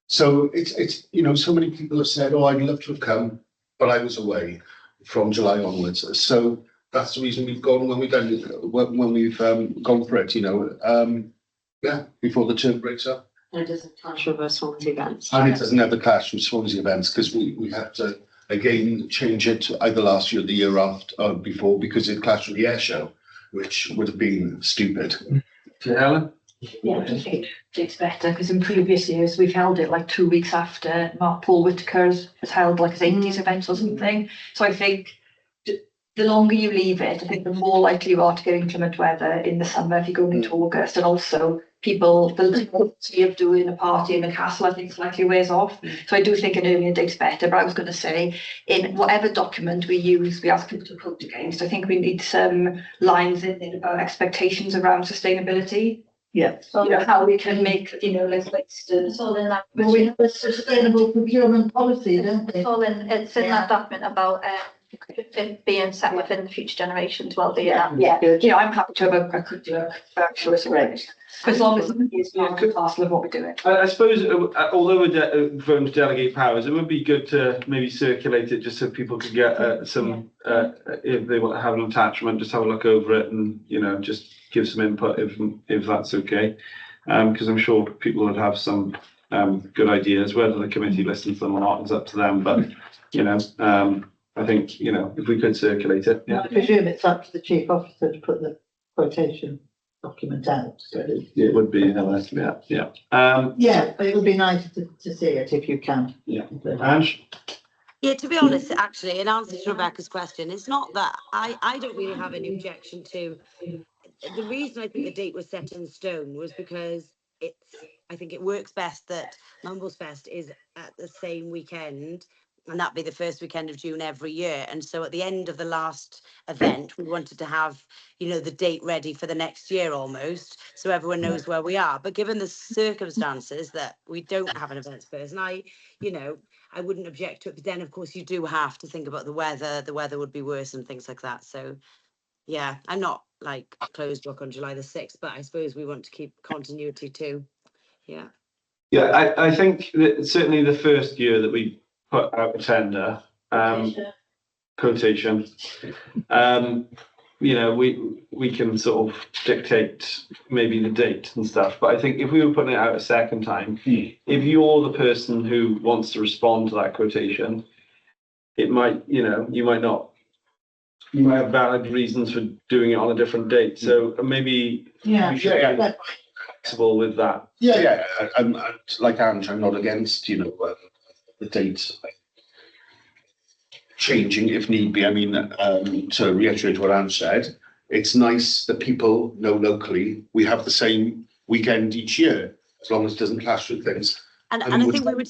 So it's you know, so many people have said, oh, I'd love to have come, but I was away from July onwards. So that's the reason we've gone when we've gone for it, you know, yeah, before the term breaks up. And it doesn't clash with our Swansea events. And it doesn't have the clash with Swansea events because we had to again change it either last year or the year after before because it clashed with the air show, which would have been stupid. Helen? Yeah, I think it's better because in previous years we've held it like 2 weeks after Mark Paul Whitaker has held like his 80s event or something. So I think the longer you leave it, I think the more likely you are to get inclement weather in the summer if you go into August, and also the difficulty of doing a party in the castle, I think, slightly wears off. So I do think an earlier date's better, but I was going to say, in whatever document we use, we ask people to vote against. I think we need some lines in there about expectations around sustainability. Yeah. So you know, how we can make, you know, like It's all in that. Well, we have a sustainable procurement policy, don't we? It's all in, it's in that document about it being set within the future generations well-being. Yeah, you know, I'm happy to have a good look for actual right. As long as it is part and parcel of what we're doing. I suppose, although we're voting to delegate powers, it would be good to maybe circulate it just so people could get some, if they want to have an attachment, just have a look over it and, you know, just give some input if that's okay. Because I'm sure people would have some good ideas, whether the committee listens to them or not is up to them. But, you know, I think, you know, if we could circulate it. Yeah. I presume it's up to the chief officer to put the quotation document out. So. It would be, yeah. Yeah, but it would be nice to see it if you can. Yeah. Ange? Yeah, to be honest, actually, in answer to Rebecca's question, it's not that I don't really have any objection to. The reason I think the date was set in stone was because I think it works best that Mumblesfest is at the same weekend, and that'd be the first weekend of June every year. And so at the end of the last event, we wanted to have, you know, the date ready for the next year almost, so everyone knows where we are. But given the circumstances that we don't have an events person, I wouldn't object to it. But then, of course, you do have to think about the weather. The weather would be worse and things like that. So, yeah, I'm not like closed book on July the 6th, but I suppose we want to keep continuity too. Yeah. Yeah, I think that certainly the first year that we put out a tender, quotation, you know, we can sort of dictate maybe the date and stuff. But I think if we were putting it out a second time, if you're the person who wants to respond to that quotation, it might, you know, you might have valid reasons for doing it on a different date. So maybe we should be flexible with that. Yeah. I'm like Ange, I'm not against, you know, the date changing if need be. I mean, to reiterate what Ange said, it's nice that people know locally we have the same weekend each year, as long as it doesn't clash with things. And I think we would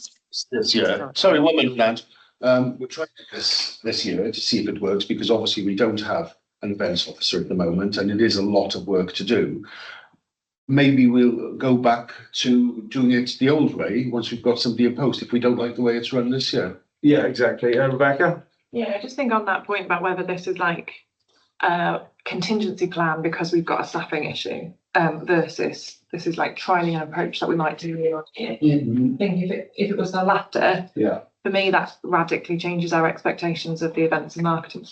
this year. Sorry, 1 minute, Ange. We're trying this year to see if it works because obviously we don't have an events officer at the moment, and it is a lot of work to do. Maybe we'll go back to doing it the old way once we've got somebody in post if we don't like the way it's run this year. Yeah, exactly. Rebecca? Yeah, I just think on that point about whether this is like a contingency plan because we've got a staffing issue. versus this is like trialing an approach that we might do year on year. I think if it was the latter, Yeah. for me, that radically changes our expectations of the events and marketing.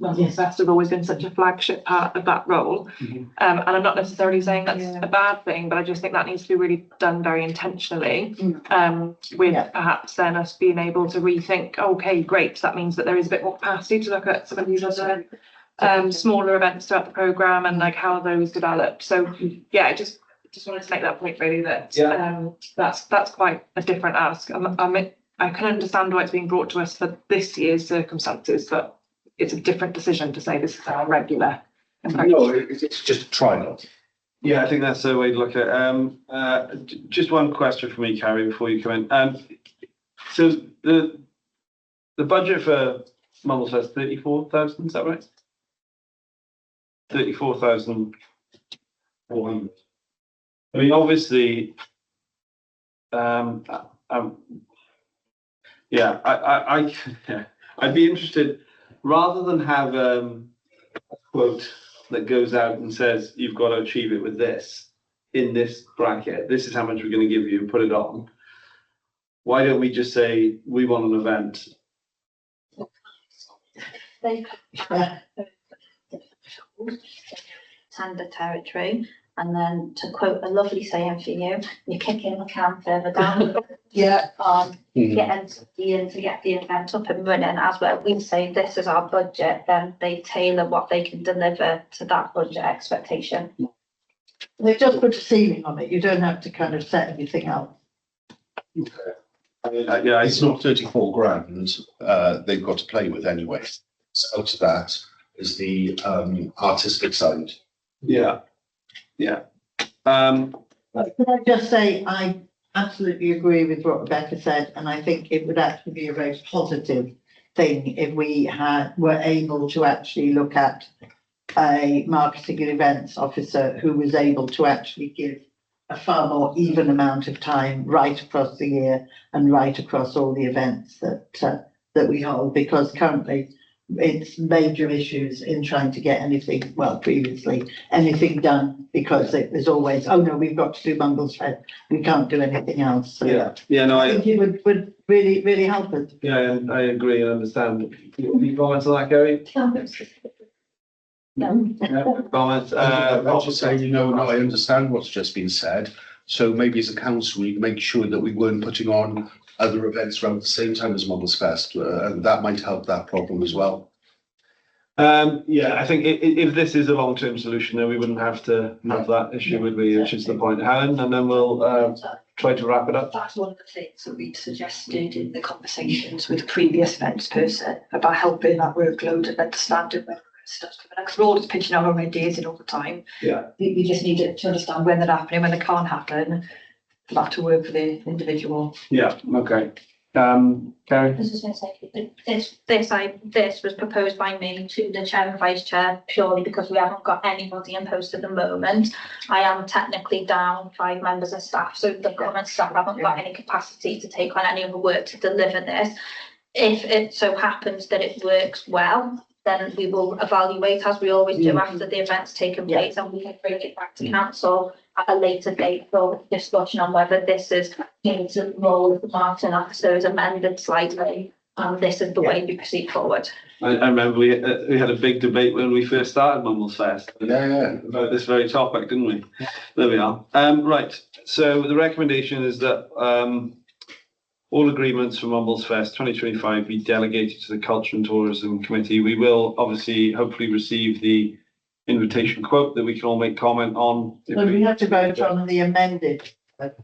Mumbles Fest have always been such a flagship part of that role. And I'm not necessarily saying that's a bad thing, but I just think that needs to be really done very intentionally. With perhaps then us being able to rethink, okay, great, that means that there is a bit more capacity to look at some of these other smaller events throughout the programme and like how those developed. So yeah, I just wanted to make that point really that that's quite a different ask. I can understand why it's being brought to us for this year's circumstances, but it's a different decision to say this is our regular approach. No, it's just a trial. Yeah, I think that's the way to look at it. Just one question for me, Carrie, before you come in. So the budget for Mumbles Fest, 34,000, is that right? 34,400. I mean, obviously, I'd be interested, rather than have a quote that goes out and says, you've got to achieve it with this, in this bracket, this is how much we're going to give you, put it on. Why don't we just say, we want an event? Tender territory, and then to quote a lovely saying for you, you're kicking the can further down. Getting to get the event up and running, as well. We say this is our budget, then they tailor what they can deliver to that budget expectation. They've just put a ceiling on it. You don't have to kind of set everything up. It's not 34 grand. They've got to play with anyway. So out of that is the artistic side. Could I just say, I absolutely agree with what Rebecca said, and I think it would actually be a very positive thing if we were able to actually look at a marketing and events officer who was able to actually give a far more even amount of time right across the year and right across all the events that we hold, because currently it's major issues in trying to get anything done, because it was always, oh no, we've got to do Mumbles Fest, we can't do anything else. So I think it would really help us. Yeah, I agree and understand. Any comments on that, Gary? No. Comments? I'll just say, I understand what's just been said. So maybe as a council, we'd make sure that we weren't putting on other events around the same time as Mumbles Fest, and that might help that problem as well. I think if this is a long-term solution, then we wouldn't have to have that issue, would we? Which is the point, Helen, and then we'll try to wrap it up. That's one of the things that we'd suggested in the conversations with the previous events person about helping that workload and understanding when stuff's coming up, because we're all just pitching our own ideas in all the time. We just need to understand when they're happening, when they can't happen, for that to work for the individual. Okay. Karen? I was just going to say, this was proposed by me to the chair and vice chair purely because we haven't got anybody in post at the moment. I am technically down 5 members of staff, so the government staff haven't got any capacity to take on any other work to deliver this. If it so happens that it works well, then we will evaluate, as we always do after the event's taken place, and we can bring it back to council at a later date for discussion on whether this is the role of the marketing officer is amended slightly, and this is the way we proceed forward. I remember we had a big debate when we first started Mumbles Fest about this very topic, didn't we? There we are. Right, so the recommendation is that all agreements for Mumbles Fest 2025 be delegated to the Culture and Tourism Committee. We will obviously hopefully receive the invitation quote that we can all make comment on. So we have to vote on the amended. The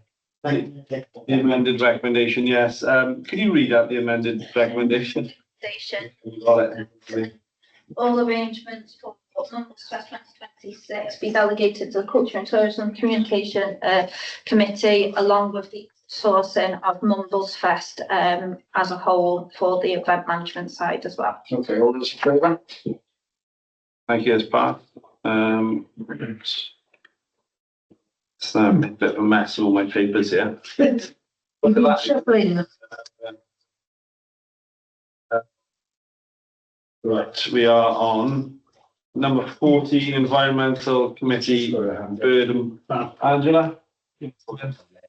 amended recommendation, yes. Can you read out the amended recommendation? Got it. All arrangements for Mumbles Fest 2026 be delegated to the Culture and Tourism Communication Committee, along with the sourcing of Mumbles Fest as a whole for the event management side as well. Okay, all those in favour? Thank you, that's passed. It's a bit of a mess of all my papers here. Right, we are on Number 14, Environmental Committee, Burden. Angela?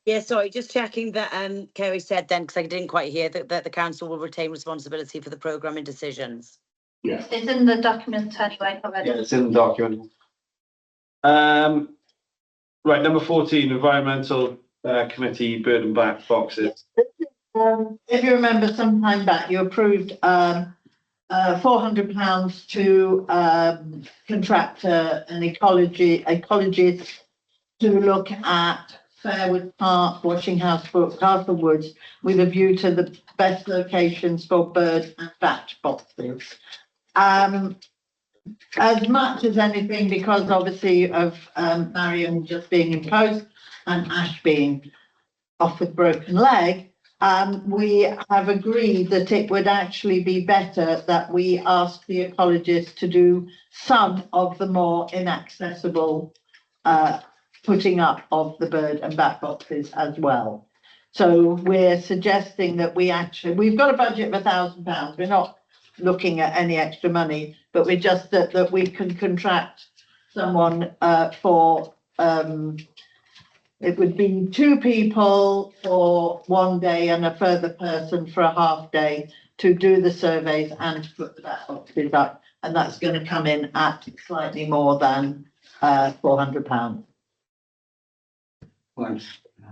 Yeah, sorry, just checking that Kerry said then, because I didn't quite hear that the council will retain responsibility for the programming decisions. Yeah. It's in the document anyway already. Yeah, it's in the document. Right, number 14, Environmental Committee, Burden back boxes. If you remember some time back, you approved £400 to contract an ecologist to look at Fairwood Park, Washing House Brook, Castle Woods, with a view to the best locations for bird and bat boxes. As much as anything, because obviously of Marion just being in post and Ash being off with broken leg, we have agreed that it would actually be better that we ask the ecologist to do some of the more inaccessible putting up of the bird and bat boxes as well. So we're suggesting that we've got a budget of £1,000. We're not looking at any extra money, but we're just that we can contract someone for it would be 2 people for 1 day and a further person for a half day to do the surveys and to put the bat boxes up, and that's going to come in at slightly more than £400.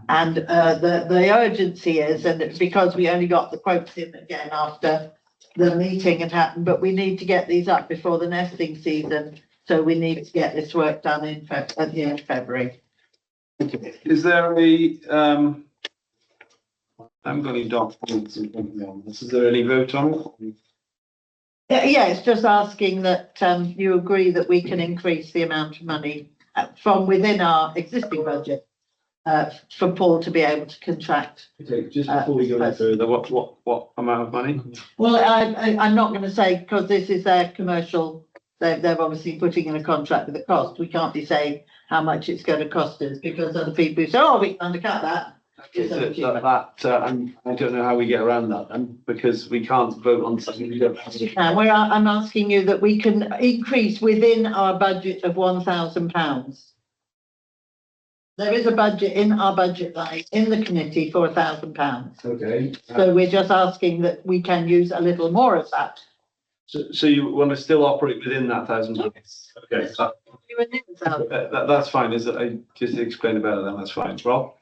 And the urgency is, and it's because we only got the quotes in again after the meeting had happened, but we need to get these up before the nesting season, so we need to get this work done at the end of February. Is there a, I haven't got any documents in front of me on this. Is there any vote on it? Yeah, it's just asking that you agree that we can increase the amount of money from within our existing budget for Paul to be able to contract. Okay, just before we go any further, what amount of money? Well, I'm not going to say, because this is their commercial, they're obviously putting in a contract with the cost. We can't be saying how much it's going to cost us, because other people say, oh, we can undercut that. I don't know how we get around that then, because we can't vote on something we don't have. I'm asking you that we can increase within our budget of £1,000. There is a budget in our budget line in the committee for £1,000. Okay. So we're just asking that we can use a little more of that. So you want to still operate within that £1,000? Okay. That's fine, is it? I just explained about it then, that's fine. Rob?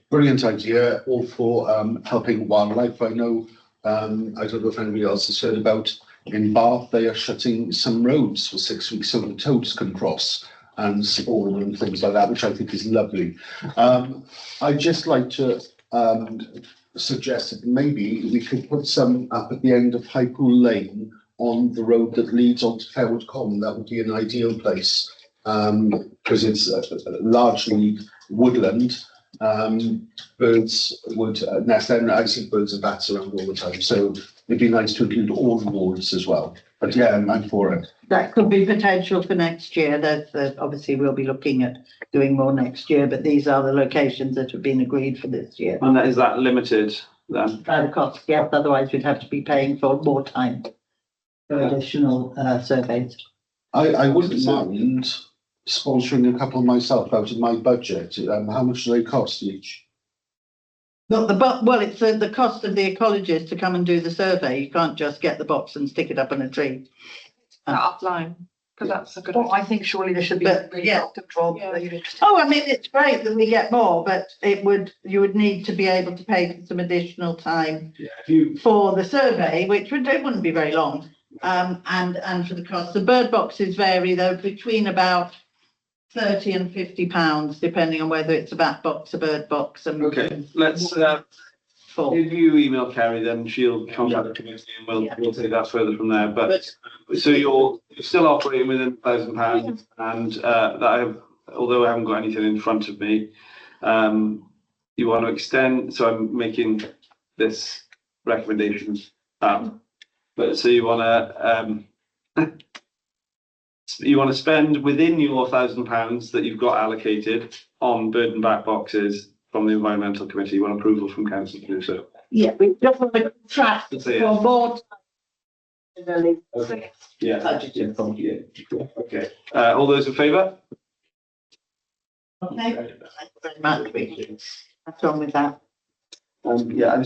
Brilliant idea, all for helping wildlife. I know, I don't know if anybody else has heard about, in Bath, they are shutting some roads for 6 weeks so the toads can cross and spawn and things like that, which I think is lovely. I'd just like to suggest that maybe we could put some up at the end of High Pool Lane on the road that leads onto Fairwood Common. That would be an ideal place, because it's largely woodland. Birds would nest there, and I see birds and bats around all the time, so it'd be nice to include all the wards as well. But yeah, I'm for it. That could be potential for next year. Obviously we'll be looking at doing more next year, but these are the locations that have been agreed for this year. And is that limited then? By the cost, yes, otherwise we'd have to be paying for more time for additional surveys. I wouldn't mind sponsoring a couple myself out of my budget. How much do they cost each? Well, it's the cost of the ecologist to come and do the survey. You can't just get the box and stick it up on a tree. Offline, because that's a good. Well, I think surely there should be But, really yeah. active job that you're interested. Oh, I mean, it's great that we get more, but you would need to be able to pay for some additional time for the survey, which wouldn't be very long. And for the cost, the bird boxes vary though between about £30 and £50, depending on whether it's a bat box, a bird box. And Okay, let's, if you email Kerry, then she'll contact the committee and we'll take that further from there. But so you're still operating within £1,000, and that although I haven't got anything in front of me, you want to extend, so I'm making this recommendation. But so you want to spend within your £1,000 that you've got allocated on bird and bat boxes from the Environmental Committee. You want approval from council to do so? Yeah, we just want to contract for more time Okay. Yeah. Okay. All those in favour? Okay, thank you very much, Vicky. What's wrong with that? Yeah,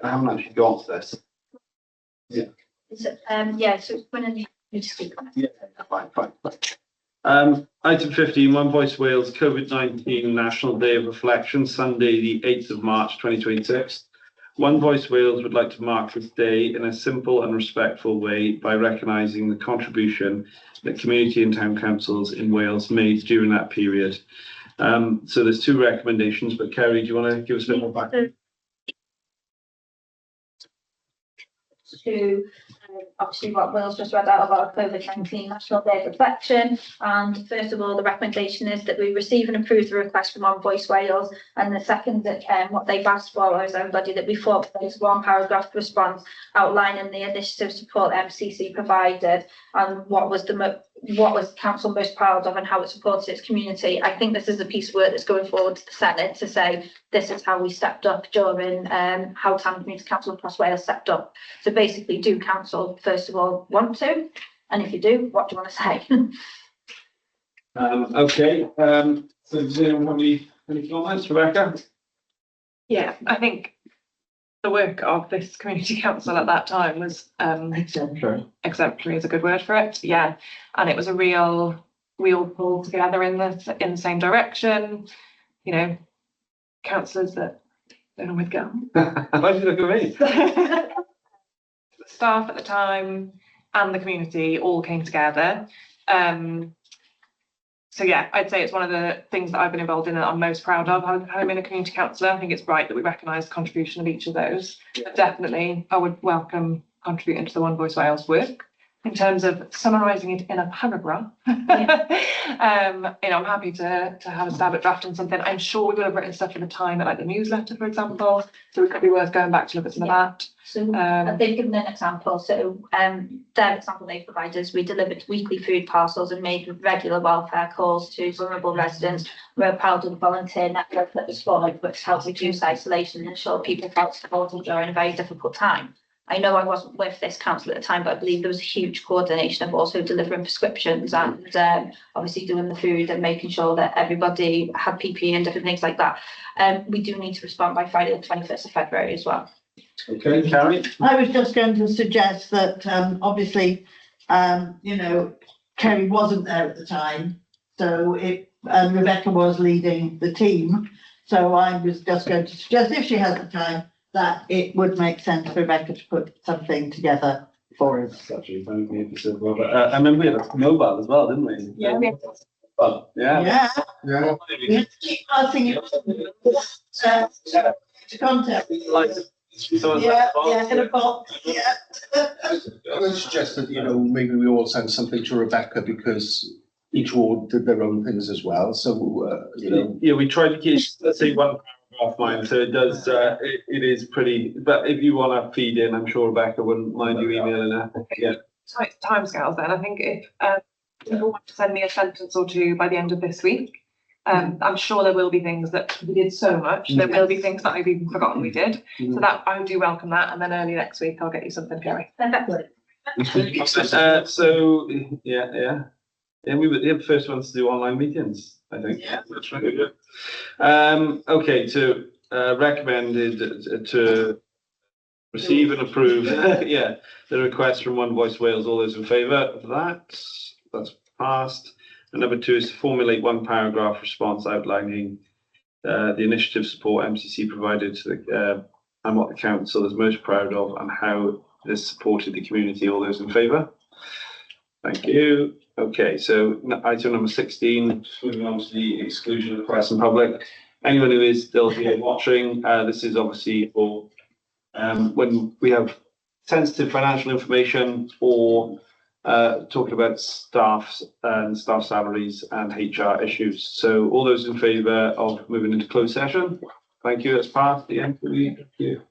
I haven't actually got this. So it's when I need to speak on it. Yeah, fine. Item 15, One Voice Wales COVID-19 National Day of Reflection, Sunday, the 8th of March, 2026. One Voice Wales would like to mark this day in a simple and respectful way by recognising the contribution that community and town councils in Wales made during that period. So there's two recommendations, but Kerry, do you want to give us a bit more background? To obviously what Will's just read out of our COVID-19 National Day of Reflection. And first of all, the recommendation is that we receive and approve the request from One Voice Wales. And the second, that what they've asked for is everybody that we formulate one paragraph response outlining the initiative support MCC provided and what was council most proud of and how it supported its community. I think this is a piece of work that's going forward to the Senate to say this is how we stepped up during how Town Community Council across Wales stepped up. So basically, do council first of all want to, and if you do, what do you want to say? Okay. So does anyone have any comments, Rebecca? Yeah, I think the work of this community council at that time was exemplary is a good word for it. Yeah, and it was a real pull together in the same direction. You know, councillors that don't always get on. Why do you look at me? The staff at the time and the community all came together. So yeah, I'd say it's one of the things that I've been involved in that I'm most proud of. Having been a community councillor, I think it's right that we recognise the contribution of each of those. But definitely, I would welcome contributing to the One Voice Wales work. In terms of summarising it in a paragraph, I'm happy to have a stab at drafting something. I'm sure we will have written stuff at the time, like the newsletter, for example. So it could be worth going back to look at some of that. So they've given an example. So their example they provided is we delivered weekly food parcels and made regular welfare calls to vulnerable residents. We're proud of the volunteer network that was formed, which helped reduce isolation and ensure people felt supported during a very difficult time. I know I wasn't with this council at the time, but I believe there was a huge coordination of also delivering prescriptions and obviously doing the food and making sure that everybody had PPE and different things like that. We do need to respond by Friday the 21st of February as well. Okay, Carrie? I was just going to suggest that obviously, Kerry wasn't there at the time, so Rebecca was leading the team. So I was just going to suggest, if she has the time, that it would make sense for Rebecca to put something together for us. Actually, thank you, I remember we had a mobile as well, didn't we? Yeah, we had yeah. We had to keep passing it to contact. In a box. Yeah. I would suggest that, maybe we all send something to Rebecca because each ward did their own things as well. So, Yeah, we tried to keep, let's say, one paragraph line. So it does, it is pretty, but if you want to feed in, I'm sure Rebecca wouldn't mind you emailing her. Yeah. Timescales then. I think if people want to send me a sentence or two by the end of this week, I'm sure there will be things that we did so much. There will be things that I've even forgotten we did. So that I do welcome that. And then early next week, I'll get you something, Kerry. So yeah, we were the first ones to do online meetings, I think. Yeah, that's right. Okay, so recommended to receive and approve the request from One Voice Wales. All those in favour of that? That's passed. And number 2 is to formulate one paragraph response outlining the initiative support MCC provided to the and what the council is most proud of and how this supported the community. All those in favour? Thank you. Okay, so item number 16, moving on to the exclusion of the press and public. Anyone who is still here watching, this is obviously for when we have sensitive financial information or talking about staff and staff salaries and HR issues. So all those in favour of moving into closed session? Thank you. That's passed. The end. Thank you.